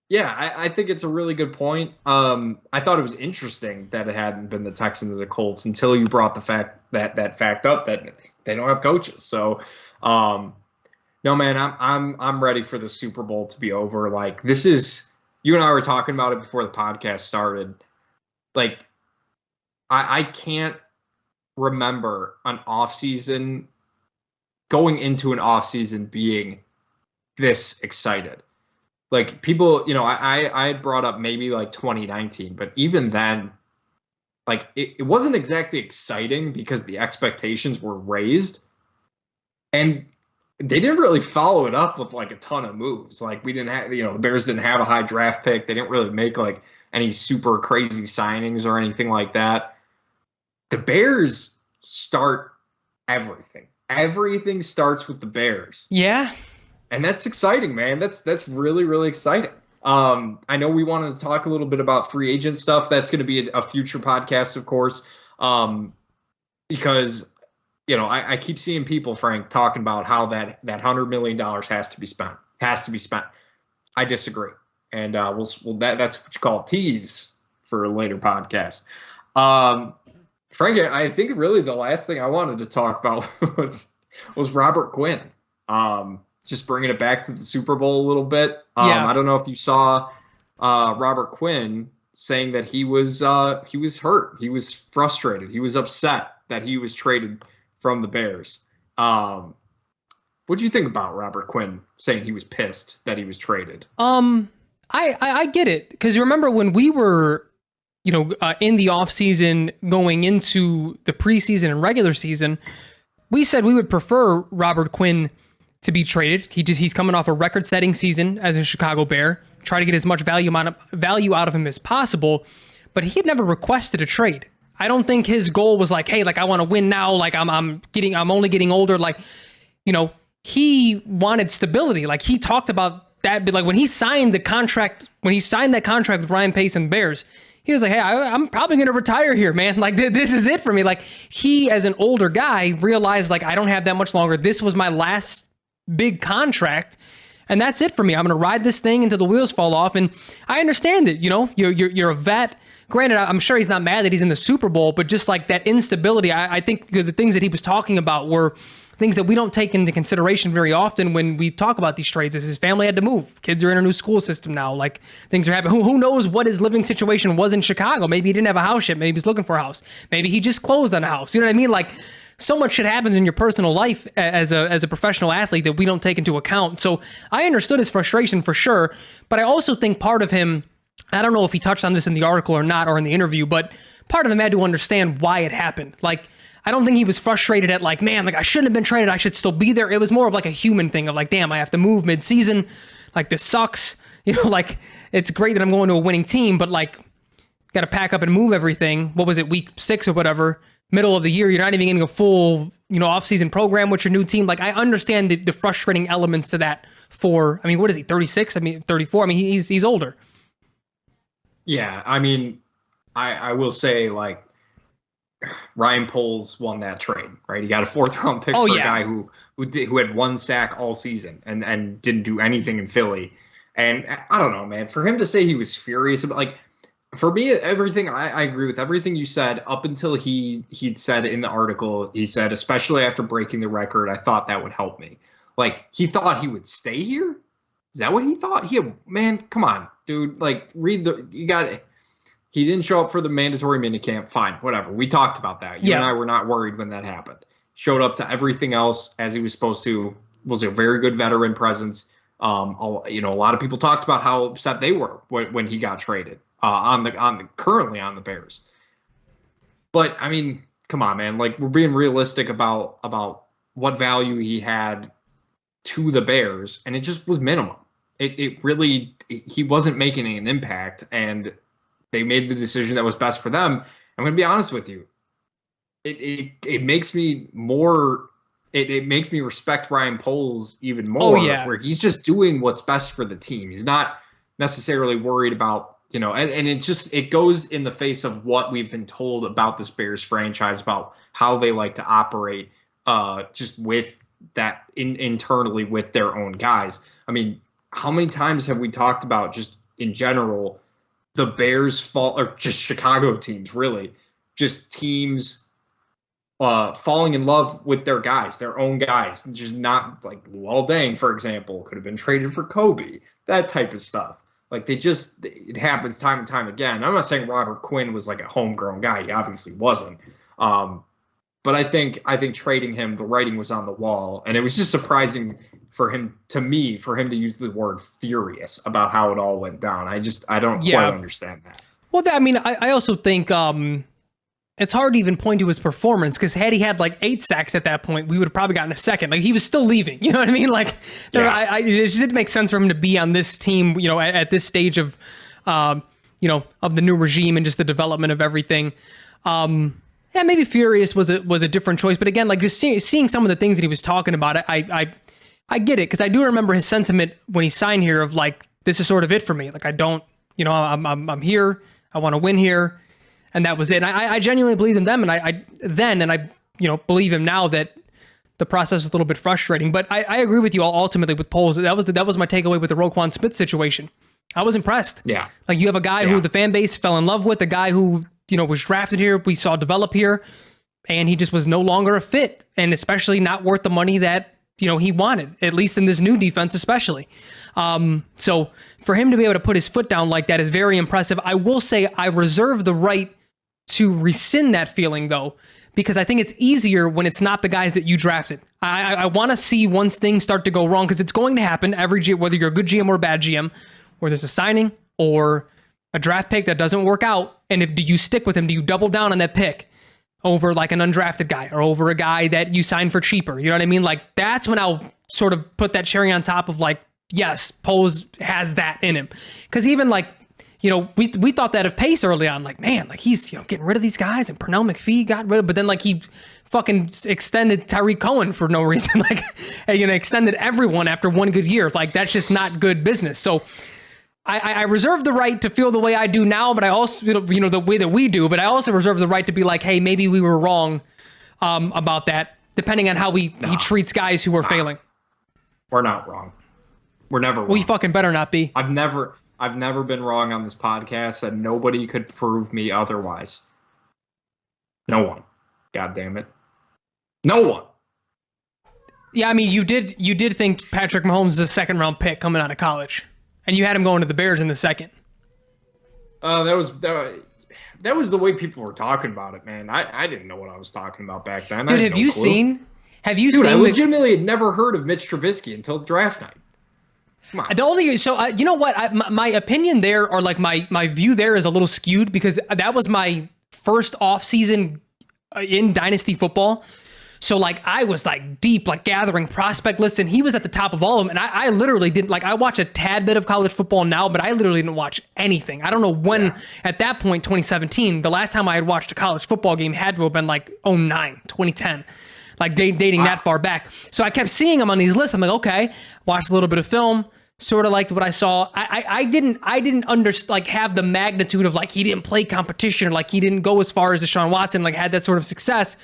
think it's a really good point. I thought it was interesting that it hadn't been the Texans or the Colts until you brought the fact up that they don't have coaches. So, no, man, I'm ready for the Super Bowl to be over. Like, this is, you and I were talking about it before the podcast started. Like, I can't remember an offseason going into an offseason being this excited. Like, people, I had brought up maybe 2019, but even then, it wasn't exactly exciting because the expectations were raised. And they didn't really follow it up with a ton of moves. Like, we didn't have, the Bears didn't have a high draft pick. They didn't really make any super crazy signings or anything like that. The Bears start everything. Everything starts with the Bears. Yeah. And that's exciting, man. That's really, really exciting. I know we wanted to talk a little bit about free agent stuff. That's going to be a future podcast, of course, because I keep seeing people, Frank, talking about how that $100 million has to be spent. I disagree, and that's what you call tease for a later podcast. Frank, I think really the last thing I wanted to talk about was Robert Quinn. Just bringing it back to the Super Bowl a little bit. Yeah. I don't know if you saw Robert Quinn saying that he was hurt, he was frustrated, he was upset that he was traded from the Bears. What do you think about Robert Quinn saying he was pissed that he was traded? I get it, because remember when we were, in the offseason going into the preseason and regular season, we said we would prefer Robert Quinn to be traded. He's coming off a record-setting season as a Chicago Bear. Try to get as much value out of him as possible, but he had never requested a trade. I don't think his goal was like, hey, like I want to win now. Like I'm only getting older. Like, he wanted stability. Like he talked about that, but like when he signed that contract with Ryan Pace and the Bears, he was like, hey, I'm probably going to retire here, man. Like this is it for me. Like he, as an older guy, realized like I don't have that much longer. This was my last big contract, and that's it for me. I'm going to ride this thing until the wheels fall off. And I understand it. You're a vet. Granted, I'm sure he's not mad that he's in the Super Bowl, but just like that instability, I think the things that he was talking about were things that we don't take into consideration very often when we talk about these trades. Is his family had to move. Kids are in a new school system now. Like things are happening. Who knows what his living situation was in Chicago? Maybe he didn't have a house yet. Maybe he's looking for a house. Maybe he just closed on a house. You know what I mean? Like so much shit happens in your personal life as a professional athlete that we don't take into account. So I understood his frustration for sure, but I also think part of him, I don't know if he touched on this in the article or not, or in the interview, but part of him had to understand why it happened. Like, I don't think he was frustrated at like, man, like I shouldn't have been traded. I should still be there. It was more of like a human thing of like, damn, I have to move mid-season. Like this sucks. Like it's great that I'm going to a winning team, but like got to pack up and move everything. What was it, week 6 or whatever, middle of the year? You're not even getting a full, off-season program with your new team. Like I understand the frustrating elements to that for, what is he, 36? 34? He's older. Yeah, I will say like Ryan Poles won that trade, right? He got a 4th-round pick for a guy who had 1 sack all season and didn't do anything in Philly. And I don't know, man. For him to say he was furious about, like, for me, everything I agree with everything you said up until he'd said in the article. He said, especially after breaking the record, I thought that would help me. Like he thought he would stay here. Is that what he thought? Man, come on, dude. Like he didn't show up for the mandatory minicamp. Fine, whatever. We talked about that. You and I were not worried when that happened. Showed up to everything else as he was supposed to. Was a very good veteran presence. A lot of people talked about how upset they were when he got traded currently on the Bears. But come on, man. Like we're being realistic about what value he had to the Bears, and it just was minimum. He wasn't making an impact, and they made the decision that was best for them. I'm going to be honest with you. It makes me more. It makes me respect Ryan Poles even more. Where he's just doing what's best for the team. He's not necessarily worried about and it goes in the face of what we've been told about this Bears franchise, about how they like to operate, just with that internally with their own guys. How many times have we talked about just in general? The Bears fall, or just Chicago teams, really, just teams falling in love with their guys, their own guys, just not like Luol Deng, for example, could have been traded for Kobe, that type of stuff. Like it happens time and time again. I'm not saying Robert Quinn was like a homegrown guy. He obviously wasn't. But I think trading him, the writing was on the wall, and it was just surprising for him to use the word furious about how it all went down. I don't quite understand that. Well, I also think it's hard to even point to his performance, because had he had like 8 sacks at that point, we would have probably gotten a second. Like he was still leaving. You know what I mean? Like it just didn't make sense for him to be on this team, at this stage of, of the new regime and just the development of everything. Yeah, maybe furious was a different choice, but again, like just seeing some of the things that he was talking about, I get it, because I do remember his sentiment when he signed here of like, this is sort of it for me. Like I don't, I'm here, I want to win here, and that was it. And I genuinely believed in them, and I believe him now that the process was a little bit frustrating. But I agree with you all ultimately with Poles. That was my takeaway with the Roquan Smith situation. I was impressed. Yeah, like you have a guy who the fan base fell in love with, a guy who was drafted here, we saw develop here, and he just was no longer a fit, and especially not worth the money that he wanted, at least in this new defense, especially. So for him to be able to put his foot down like that is very impressive. I will say I reserve the right to rescind that feeling, though, because I think it's easier when it's not the guys that you drafted. I want to see once things start to go wrong, because it's going to happen every GM, whether you're a good GM or a bad GM, where there's a signing or a draft pick that doesn't work out. And do you stick with him? Do you double down on that pick over like an undrafted guy or over a guy that you signed for cheaper? You know what I mean? Like, that's when I'll sort of put that cherry on top of like, yes, Poles has that in him. Because even like, we thought that of Pace early on, like, man, like he's, getting rid of these guys, and Pernell McPhee got rid of, but then like he fucking extended Tyreek Cohen for no reason, like, extended everyone after one good year. Like, that's just not good business. So I reserve the right to feel the way I do now, but I also, the way that we do, but I also reserve the right to be like, hey, maybe we were wrong about that, depending on how he treats guys who are failing. We're not wrong. We're never wrong. We fucking better not be. I've never been wrong on this podcast, and nobody could prove me otherwise. No one. God damn it. No one. Yeah, I mean, you did think Patrick Mahomes is a second round pick coming out of college, and you had him going to the Bears in the second. That was the way people were talking about it, man. I didn't know what I was talking about back then. Dude, have you seen? I legitimately had never heard of Mitch Trubisky until draft night. The only you know what, my opinion there, or like my view there, is a little skewed, because that was my first off season in dynasty football. So like I was like deep, like gathering prospect lists, and he was at the top of all of them. And I literally didn't, like, I watch a tad bit of college football now, but I literally didn't watch anything. I don't know when, at that point, 2017, the last time I had watched a college football game had to have been like 2009, 2010. Like dating that far back. So I kept seeing him on these lists. I'm like, okay, watched a little bit of film, sort of liked what I saw. I didn't have the magnitude of like he didn't play competition, or like he didn't go as far as Deshaun Watson, like had that sort of success.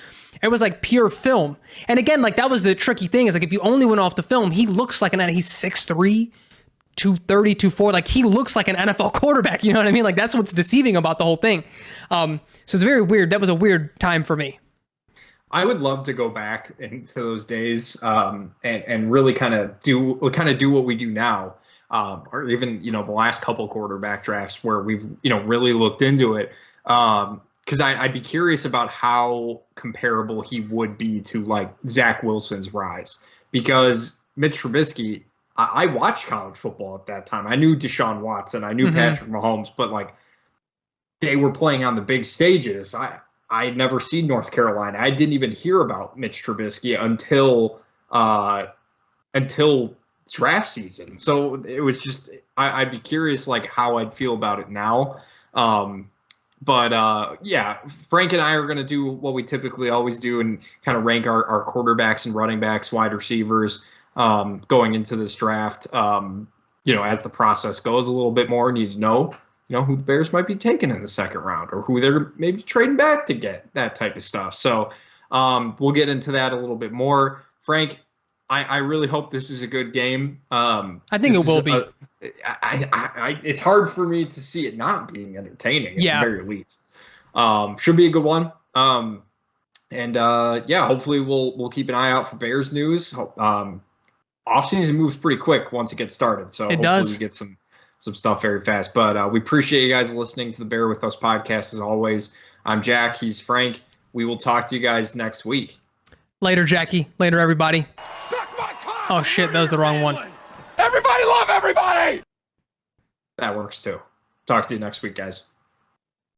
It was like pure film. And again, like that was the tricky thing, is like if you only went off the film, he looks like he's 6'3", 230, 240. Like he looks like an NFL quarterback. You know what I mean? Like that's what's deceiving about the whole thing. So it's very weird. That was a weird time for me. I would love to go back into those days and really kind of do what we do now, or even the last couple quarterback drafts where we've really looked into it, because I'd be curious about how comparable he would be to like Zach Wilson's rise, because Mitch Trubisky, I watched college football at that time. I knew Deshaun Watson, I knew Patrick Mahomes, but like they were playing on the big stages. I had never seen North Carolina. I didn't even hear about Mitch Trubisky until draft season. So it was just, I'd be curious like how I'd feel about it now. But Frank and I are going to do what we typically always do and kind of rank our quarterbacks and running backs, wide receivers going into this draft. As the process goes a little bit more, need to know who the Bears might be taking in the second round, or who they're maybe trading back to get, that type of stuff. So we'll get into that a little bit more. Frank, I really hope this is a good game. I think it will be. It's hard for me to see it not being entertaining at the very least. Should be a good one. Hopefully we'll keep an eye out for Bears news. Offseason moves pretty quick once it gets started. So it does. We get some stuff very fast. But we appreciate you guys listening to the Bear With Us podcast as always. I'm Jack. He's Frank. We will talk to you guys next week. Later, Jackie. Later, everybody. Oh, shit. That was the wrong one. Everybody love everybody! That works too. Talk to you next week, guys.